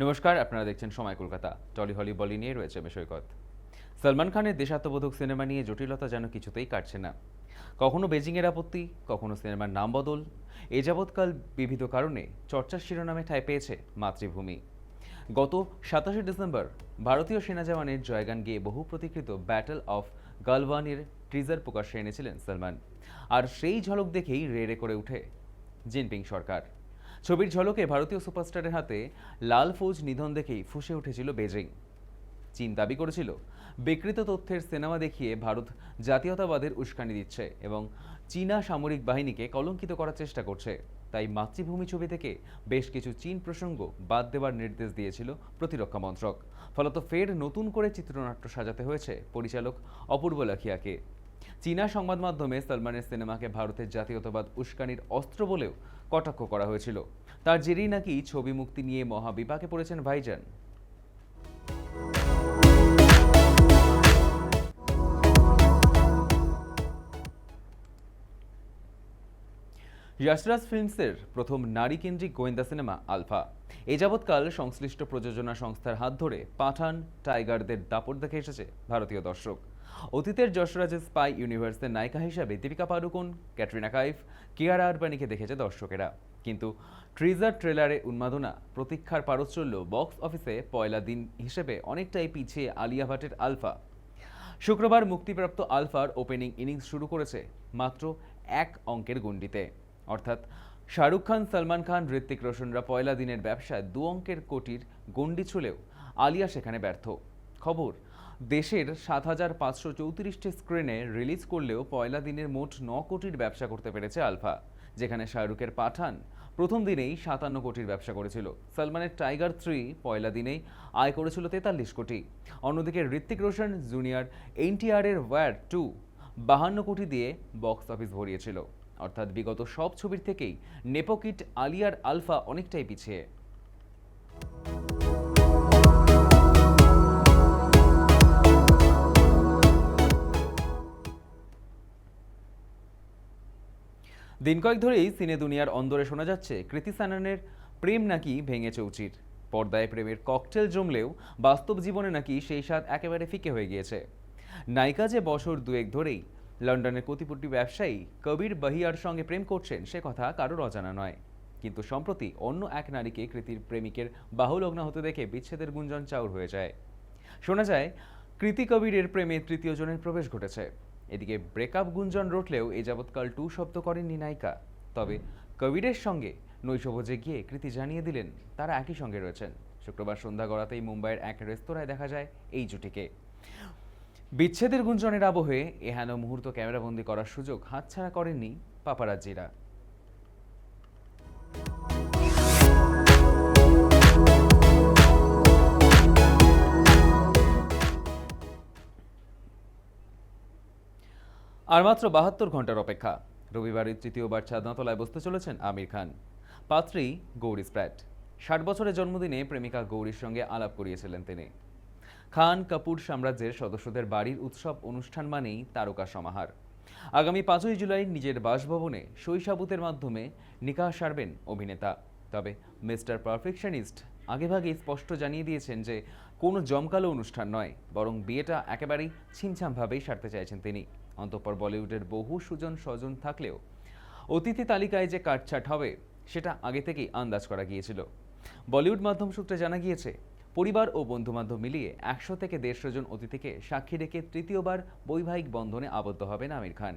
নমস্কার, আপনারা দেখছেন সময় কলকাতা। টলি হলি বলি নিয়ে রয়েছে বিষয়কত। সলমান খানের দেশাত্মবোধক সিনেমা নিয়ে জটিলতা যেন কিছুতেই কাটছে না। কখনো বেজিংয়ের আপত্তি, কখনো সিনেমার নাম বদল। এ যাবৎকাল বিবিধ কারণে চর্চার শিরোনামে ঠাঁই পেয়েছে মাতৃভূমি। গত 27 ডিসেম্বর ভারতীয় সেনা জওয়ানের জয়গান গেয়ে বহু প্রতীক্ষিত ব্যাটল অফ গালওয়ানের টিজার প্রকাশ্যে এনেছিলেন সলমান। আর সেই ঝলক দেখেই রে রে করে উঠে জিনপিং সরকার। ছবির ঝলকে ভারতীয় সুপারস্টারের হাতে লাল ফৌজ নিধন দেখেই ফুঁসে উঠেছিল বেজিং। চীন দাবি করেছিল বিকৃত তথ্যের সিনেমা দেখিয়ে ভারত জাতীয়তাবাদের উস্কানি দিচ্ছে এবং চীনা সামরিক বাহিনীকে কলঙ্কিত করার চেষ্টা করছে। তাই মাতৃভূমি ছবি থেকে বেশ কিছু চীন প্রসঙ্গ বাদ দেওয়ার নির্দেশ দিয়েছিল প্রতিরক্ষা মন্ত্রক। ফলত ফের নতুন করে চিত্রনাট্য সাজাতে হয়েছে পরিচালক অপূর্ব লাখিয়াকে। চীনা সংবাদ মাধ্যমে সলমানের সিনেমাকে ভারতের জাতীয়তাবাদ উস্কানির অস্ত্র বলেও কটাক্ষ করা হয়েছিল। তার জেরেই নাকি ছবি মুক্তি নিয়ে মহাবিপাকে পড়েছেন ভাইজান। যশরাজ ফিল্মসের প্রথম নারী কেন্দ্রিক গোয়েন্দা সিনেমা আলফা। এ যাবৎকাল সংশ্লিষ্ট প্রযোজনা সংস্থার হাত ধরে পাঠান, টাইগারদের দাপট দেখে এসেছে ভারতীয় দর্শক। অতীতের যশরাজের স্পাই ইউনিভার্সের নায়িকা হিসাবে দীপিকা পাডুকোন, ক্যাটরিনা কাইফ, কিয়ারা আডবাণীকে দেখেছে দর্শকেরা। কিন্তু ট্রিজার ট্রেলারে উন্মাদনা, প্রতীক্ষার পারদ চলল বক্স অফিসে পয়লা দিন হিসেবে অনেকটাই পিছিয়ে আলিয়া ভাটের আলফা। শুক্রবার মুক্তিপ্রাপ্ত আলফার ওপেনিং ইনিংস শুরু করেছে মাত্র 1 অঙ্কের গণ্ডিতে। অর্থাৎ শাহরুখ খান, সলমান খান, ঋত্বিক রোশনরা পয়লা দিনের ব্যবসায় 2 অঙ্কের কোটির গণ্ডি ছুঁলেও আলিয়া সেখানে ব্যর্থ। খবর, দেশের 7,534টি স্ক্রিনে রিলিজ করলেও পয়লা দিনের মোট 9 কোটির ব্যবসা করতে পেরেছে আলফা, যেখানে শাহরুখের পাঠান প্রথম দিনেই 57 কোটির ব্যবসা করেছিল। সলমানের টাইগার 3 পয়লা দিনেই আয় করেছিল 43 কোটি। অন্যদিকে ঋত্বিক রোশন জুনিয়র এনটিআর এর ওয়্যার 2 52 কোটি দিয়ে বক্স অফিস ভরিয়েছিল। অর্থাৎ বিগত সব ছবির থেকেই নেপোকিট আলিয়ার আলফা অনেকটাই পিছিয়ে। দিন কয়েক ধরেই সিনে দুনিয়ার অন্দরে শোনা যাচ্ছে কৃতি সাননের প্রেম নাকি ভেঙে চৌচির। পর্দায় প্রেমের ককটেল জমলেও বাস্তব জীবনে নাকি সেই স্বাদ একেবারে ফিকে হয়ে গিয়েছে। নায়িকা যে বছর দুয়েক ধরেই লন্ডনের কোটিপতি ব্যবসায়ী কবির বহিয়ার সঙ্গে প্রেম করছেন সে কথা কারোর অজানা নয়। কিন্তু সম্প্রতি অন্য এক নারীকে কৃতির প্রেমিকের বাহুলগ্ন হতে দেখে বিচ্ছেদের গুঞ্জন চাউর হয়ে যায়। শোনা যায় কৃতি কবিরের প্রেমে তৃতীয় জনের প্রবেশ ঘটেছে। এদিকে ব্রেকআপ গুঞ্জন রটলেও এ যাবৎকাল টু শব্দ করেননি নায়িকা। তবে কবিরের সঙ্গে নৈশভোজে গিয়ে কৃতি জানিয়ে দিলেন তারা একই সঙ্গে রয়েছেন। শুক্রবার সন্ধ্যা গড়াতেই মুম্বাইয়ের এক রেস্তোরাঁয় দেখা যায় এই জুটিকে। বিচ্ছেদের গুঞ্জনের আবহে এহেন মুহূর্ত ক্যামেরাবন্দি করার সুযোগ হাতছাড়া করেননি পাপারাজ্জিরা। আর মাত্র 72 ঘন্টার অপেক্ষা। রবিবারের তৃতীয়বার চাঁদনাতলায় বসতে চলেছেন আমির খান। পাত্রী গৌরী স্প্র্যাট। 60 বছরের জন্মদিনে প্রেমিকা গৌরীর সঙ্গে আলাপ করিয়েছিলেন তিনি। খান কাপুর সাম্রাজ্যের সদস্যদের বাড়ির উৎসব অনুষ্ঠান মানেই তারকা সমাহার। আগামী 5ই জুলাই নিজের বাসভবনে শৈশাবুতের মাধ্যমে নিকাহ সারবেন অভিনেতা। তবে মিস্টার পারফেকশনিস্ট আগেভাগেই স্পষ্ট জানিয়ে দিয়েছেন যে কোনো জমকালো অনুষ্ঠান নয়, বরং বিয়েটা একেবারেই ছিমছামভাবেই সারতে চাইছেন তিনি। অন্তঃপর বলিউডের বহু সুজন স্বজন থাকলেও অতিথি তালিকায় যে কাটছাট হবে সেটা আগে থেকেই আন্দাজ করা গিয়েছিল। বলিউড মাধ্যম সূত্রে জানা গিয়েছে পরিবার ও বন্ধুবান্ধব মিলিয়ে 100 থেকে 150 জন অতিথিকে সাক্ষী রেখে তৃতীয়বার বৈবাহিক বন্ধনে আবদ্ধ হবেন আমির খান।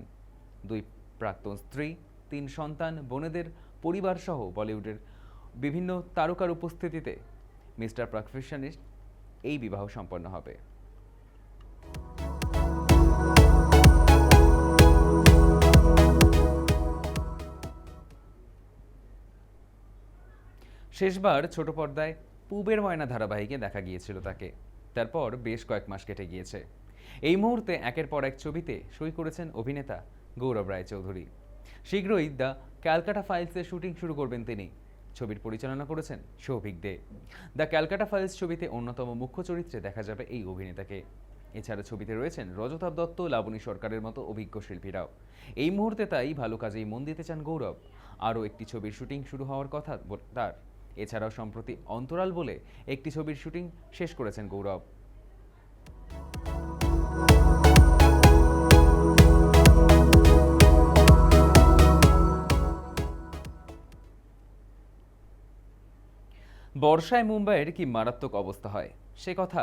2 প্রাক্তন স্ত্রী, 3 সন্তান, বোনেদের পরিবার সহ বলিউডের বিভিন্ন তারকার উপস্থিতিতে মিস্টার পারফেকশনিস্ট এই বিবাহ সম্পন্ন হবে। শেষবার ছোট পর্দায় পূবের ময়না ধারাবাহিকে দেখা গিয়েছিল তাকে। তারপর বেশ কয়েক মাস কেটে গিয়েছে। এই মুহূর্তে একের পর এক ছবিতে সই করেছেন অভিনেতা গৌরব রায়চৌধুরী। শীঘ্রই দ্য ক্যালকাটা ফাইলসের শুটিং শুরু করবেন তিনি। ছবির পরিচালনা করেছেন সৌভিক দে। দ্য ক্যালকাটা ফাইলস ছবিতে অন্যতম মুখ্য চরিত্রে দেখা যাবে এই অভিনেতাকে। এছাড়া ছবিতে রয়েছেন রজতাভ দত্ত, লাবণী সরকারের মতো অভিজ্ঞ শিল্পীরাও। এই মুহূর্তে তাই ভালো কাজেই মন দিতে চান গৌরব। আরও একটি ছবির শুটিং শুরু হওয়ার কথা তার। এছাড়াও সম্প্রতি অন্তরাল বলে একটি ছবির শুটিং শেষ করেছেন গৌরব। বর্ষায় মুম্বাইয়ের কি মারাত্মক অবস্থা হয় সে কথা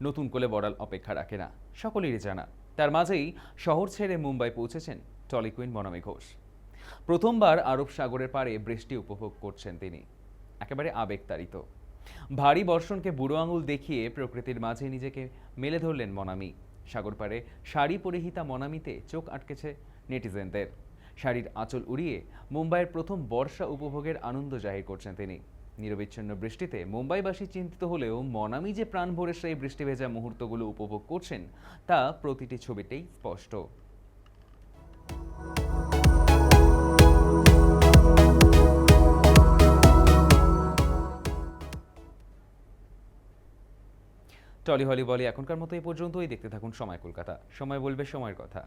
নতুন করে বলার অপেক্ষা রাখে না, সকলেরই জানা। তার মাঝেই শহর ছেড়ে মুম্বাই পৌঁছেছেন টলি কুইন বনামী ঘোষ। প্রথমবার আরব সাগরের পাড়ে বৃষ্টি উপভোগ করছেন তিনি, একেবারে আবেগতাড়িত। ভারী বর্ষণকে বুড়ো আঙুল দেখিয়ে প্রকৃতির মাঝে নিজেকে মেলে ধরলেন মনামি। সাগর পাড়ে শাড়ি পরিহিতা মনামিতে চোখ আটকেছে নেটিজেনদের। শাড়ির আঁচল উড়িয়ে মুম্বাইয়ের প্রথম বর্ষা উপভোগের আনন্দ জাহির করছেন তিনি। নিরবিচ্ছিন্ন বৃষ্টিতে মুম্বাইবাসী চিন্তিত হলেও মনামি যে প্রাণ ভরে সেই বৃষ্টি ভেজা মুহূর্তগুলো উপভোগ করছেন তা প্রতিটি ছবিতেই স্পষ্ট। টলি হলি বলি এখনকার মতো এই পর্যন্তই। দেখতে থাকুন সময় কলকাতা, সময় বলবে সময়ের কথা।